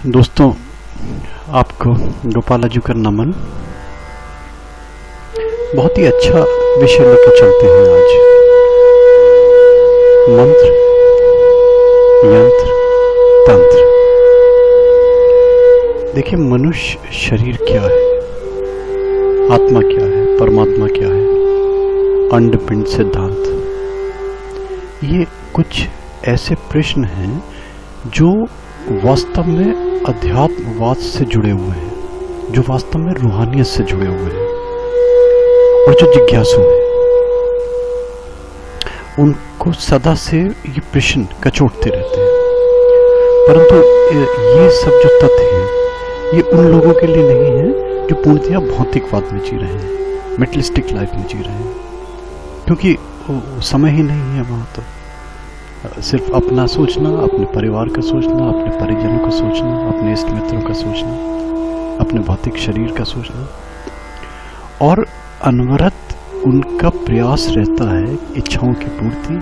दोस्तों, आपको गोपालाजी का नमन। बहुत ही अच्छा विषय लेकर चलते हैं आज। मंत्र, यंत्र, तंत्र। देखिए, मनुष्य शरीर क्या है, आत्मा क्या है, परमात्मा क्या है, अंड पिंड सिद्धांत, ये कुछ ऐसे प्रश्न हैं जो वास्तव में अध्यात्मवाद से जुड़े हुए हैं, जो वास्तव में रूहानियत से जुड़े हुए हैं, और जो जिज्ञासु हैं उनको सदा से ये प्रश्न कचोटते रहते हैं। परंतु ये सब जो तथ्य हैं ये उन लोगों के लिए नहीं है जो पूर्णतया भौतिकवाद में जी रहे हैं, मेटलिस्टिक लाइफ में जी रहे हैं, क्योंकि समय ही नहीं है वहाँ। तो सिर्फ अपना सोचना, अपने परिवार का सोचना, अपने परिजनों का सोचना, अपने इष्ट मित्रों का सोचना, अपने भौतिक शरीर का सोचना, और अनवरत उनका प्रयास रहता है इच्छाओं की पूर्ति,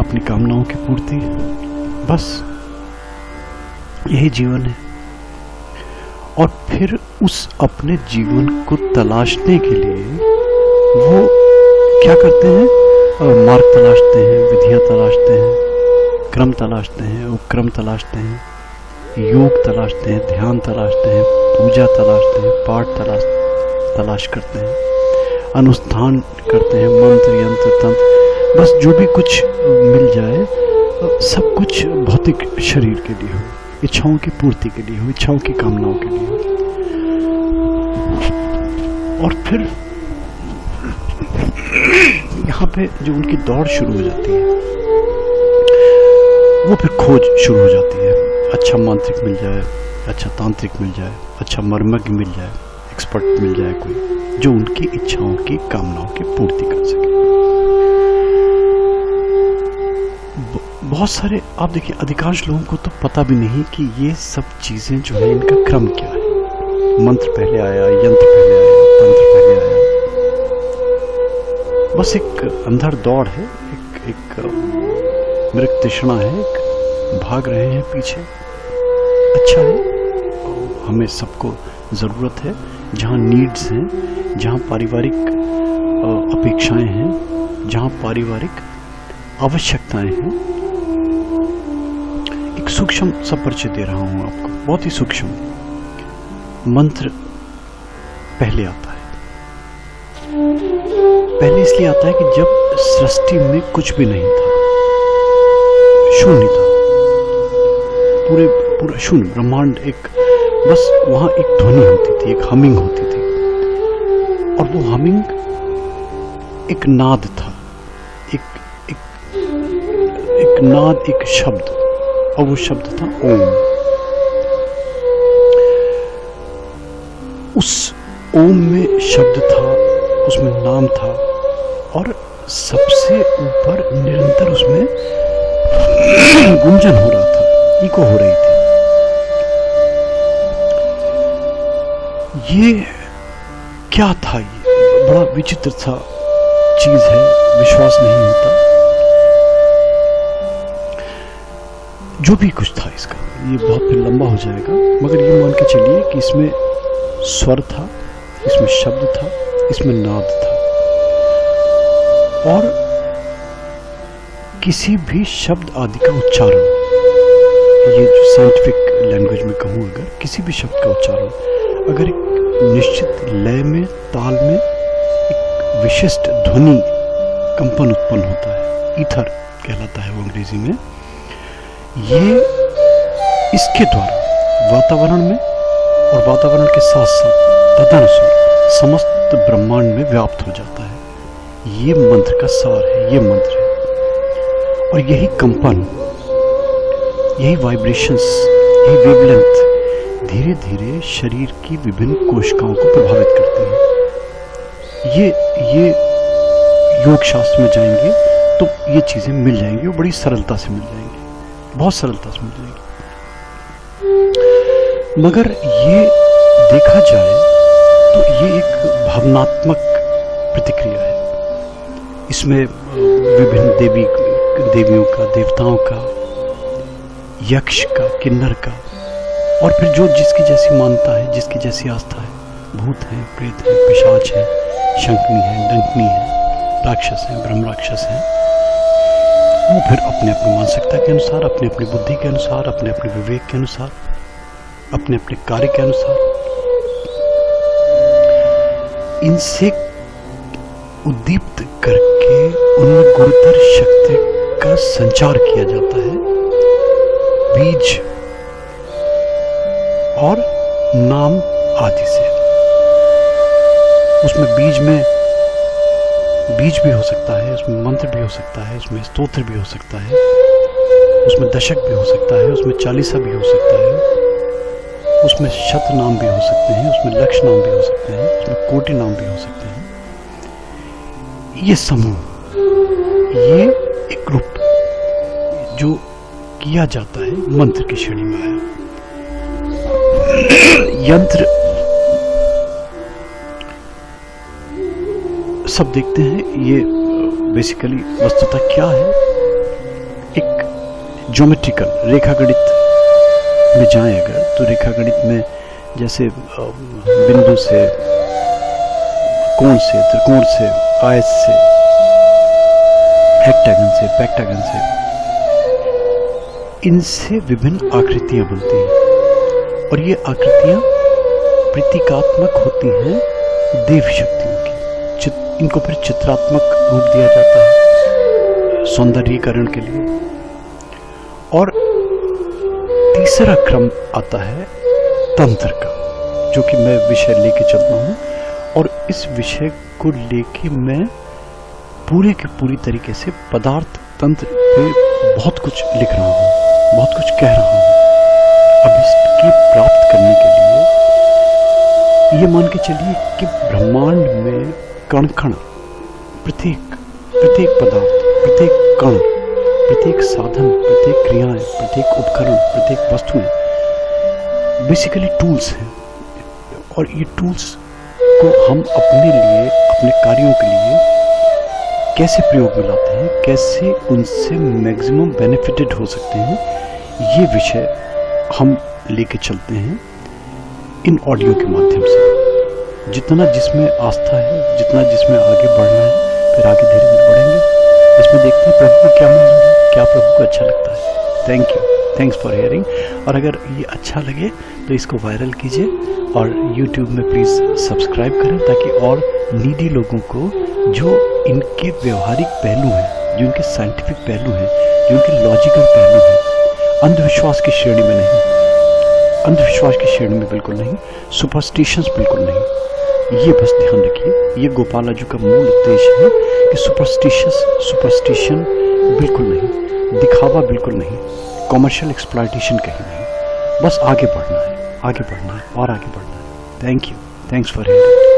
अपनी कामनाओं की पूर्ति। बस यही जीवन है। और फिर उस अपने जीवन को तलाशने के लिए वो क्या करते हैं? मार्ग तलाशते हैं, विधियां तलाशते हैं, क्रम तलाशते हैं, उपक्रम तलाशते हैं, योग तलाशते हैं, ध्यान तलाशते हैं, पूजा तलाशते हैं, पाठ तलाश करते हैं, अनुष्ठान करते हैं, मंत्र, यंत्र, तंत्र। बस जो भी कुछ मिल जाए, सब कुछ भौतिक शरीर के लिए हो, इच्छाओं की पूर्ति के लिए हो, इच्छाओं की कामनाओं के लिए हो। और फिर यहाँ पे जो उनकी दौड़ शुरू हो जाती है, वो फिर खोज शुरू हो जाती है। अच्छा मांत्रिक मिल जाए, अच्छा तांत्रिक मिल जाए, अच्छा मर्मज्ञ मिल जाए, एक्सपर्ट मिल जाए कोई जो उनकी इच्छाओं की कामनाओं की पूर्ति कर सके। बहुत सारे, आप देखिए, अधिकांश लोगों को तो पता भी नहीं कि ये सब चीजें जो है इनका क्रम क्या है। मंत्र पहले आया, यंत्र पहले आया, तंत्र पहले आया। बस एक अंधड़ दौड़ है, एक मृग तृष्णा है, एक भाग रहे हैं पीछे। अच्छा है, हमें सबको ज़रूरत है। जहाँ नीड्स हैं, जहाँ पारिवारिक अपेक्षाएं हैं, जहाँ पारिवारिक आवश्यकताएं हैं। एक सूक्ष्म सा परिचय दे रहा हूँ आपको, बहुत ही सूक्ष्म। मंत्र पहले आता है। पहले इसलिए आता है कि जब सृष्टि में कुछ भी नहीं था, शून्य था, पूरा शून्य ब्रह्मांड, एक बस वहां एक ध्वनि होती थी, एक हमिंग होती थी, और वो हमिंग एक नाद था, एक नाद, एक शब्द, और वो शब्द था ओम। उस ओम में शब्द था, उसमें नाम था, और सबसे ऊपर निरंतर उसमें गुंजन हो रहा था, इको हो रही थी। ये क्या था? ये बड़ा विचित्र सा चीज है, विश्वास नहीं होता। जो भी कुछ था इसका, ये बहुत फिर लंबा हो जाएगा, मगर ये मान के चलिए कि इसमें स्वर था, इसमें शब्द था, इसमें नाद था, और किसी भी शब्द आदि का उच्चारण, ये जो साइंटिफिक लैंग्वेज में कहूँ, अगर किसी भी शब्द का उच्चारण अगर एक निश्चित लय में, ताल में, एक विशिष्ट ध्वनि कंपन उत्पन्न होता है, ईथर कहलाता है वो अंग्रेजी में, ये इसके द्वारा वातावरण में और वातावरण के साथ साथ तदनुसार समस्त ब्रह्मांड में व्याप्त हो जाता है। ये मंत्र का सार है, ये मंत्र है। और यही कंपन, यही वाइब्रेशंस, यही वेवलेंथ धीरे धीरे शरीर की विभिन्न कोशिकाओं को प्रभावित करती है। ये योग शास्त्र में जाएंगे तो ये चीजें मिल जाएंगी, और बड़ी सरलता से मिल जाएंगी, बहुत सरलता से मिल जाएंगी। मगर ये देखा जाए तो ये एक भावनात्मक प्रतिक्रिया है। इसमें विभिन्न देवियों का, देवताओं का, यक्ष का, किन्नर का, और फिर जो जिसकी जैसी मानता है, जिसकी जैसी आस्था है, भूत है, प्रेत है, पिशाच है, शंखनी है, डंकनी है, राक्षस है, ब्रह्म राक्षस है, वो फिर अपने अपनी मानसिकता के अनुसार, अपनी अपनी बुद्धि के अनुसार, अपने अपने विवेक के अनुसार, अपने अपने कार्य के अनुसार इनसे उद्दीप्त करके उनमें गुरुतर शक्ति का संचार किया जाता है बीज और नाम आदि से। उसमें बीज भी हो सकता है, उसमें मंत्र भी हो सकता है, उसमें स्तोत्र भी हो सकता है, उसमें दशक भी हो सकता है, उसमें चालीसा भी हो सकता है, उसमें शत नाम भी हो सकते हैं, उसमें लक्ष नाम भी हो सकते हैं, उसमें कोटि नाम भी हो सकते हैं। ये समूह, ये एक ग्रुप जो किया जाता है मंत्र की श्रेणी में आया। यंत्र सब देखते हैं, ये बेसिकली वस्तुतः क्या है, एक ज्योमेट्रिकल रेखा गणित में जाएं अगर, तो रेखा गणित में जैसे बिंदु से, कोण से, त्रिकोण से, आयत से, हेक्टागन से, पेक्टागन से, इनसे विभिन्न आकृतियां बनती हैं और ये आकृतियां प्रतीकात्मक होती हैं देव शक्तियों की। इनको फिर चित्रात्मक रूप दिया जाता है सौंदर्यीकरण के लिए। और तीसरा क्रम आता है तंत्र का, जो कि मैं विषय लेके चलता हूँ और इस विषय को लेके मैं पूरे के पूरी तरीके से पदार्थ तंत्र पे बहुत कुछ लिख रहा हूँ, बहुत कुछ कह रहा हूँ। अब इसकी प्राप्त करने के लिए ये मान के चलिए कि ब्रह्मांड में कण कण, प्रत्येक पदार्थ, प्रत्येक कण, प्रत्येक साधन, प्रत्येक क्रियाएं, प्रत्येक उपकरण, प्रत्येक वस्तुएं बेसिकली टूल्स हैं। और ये टूल्स को हम अपने लिए, अपने कार्यों के लिए कैसे प्रयोग में लाते हैं, कैसे उनसे मैक्सिमम बेनिफिटेड हो सकते हैं, ये विषय हम लेके चलते हैं इन ऑडियो के माध्यम से। जितना जिसमें आस्था है, जितना जिसमें आगे बढ़ना है, फिर आगे धीरे धीरे बढ़ेंगे। इसमें देखते हैं प्रभु को क्या मंजूर है, क्या प्रभु को अच्छा लगता है। Thank you, thanks for hearing. और अगर ये अच्छा लगे तो इसको वायरल कीजिए और YouTube में प्लीज़ सब्सक्राइब करें, ताकि और नीडी लोगों को, जो इनके व्यवहारिक पहलू हैं, जो इनके साइंटिफिक पहलू हैं, जो इनके लॉजिकल पहलू हैं, अंधविश्वास की श्रेणी में नहीं, अंधविश्वास की श्रेणी में बिल्कुल नहीं, सुपरस्टिशंस बिल्कुल नहीं, ये बस ध्यान रखिए। ये गोपालाजू का मूल उद्देश्य है कि सुपरस्टिशन बिल्कुल नहीं, दिखावा बिल्कुल नहीं, कॉमर्शियल एक्सप्लॉयटेशन कहीं नहीं, बस आगे बढ़ना है, आगे बढ़ना है और आगे बढ़ना है। Thank you, thanks for hearing.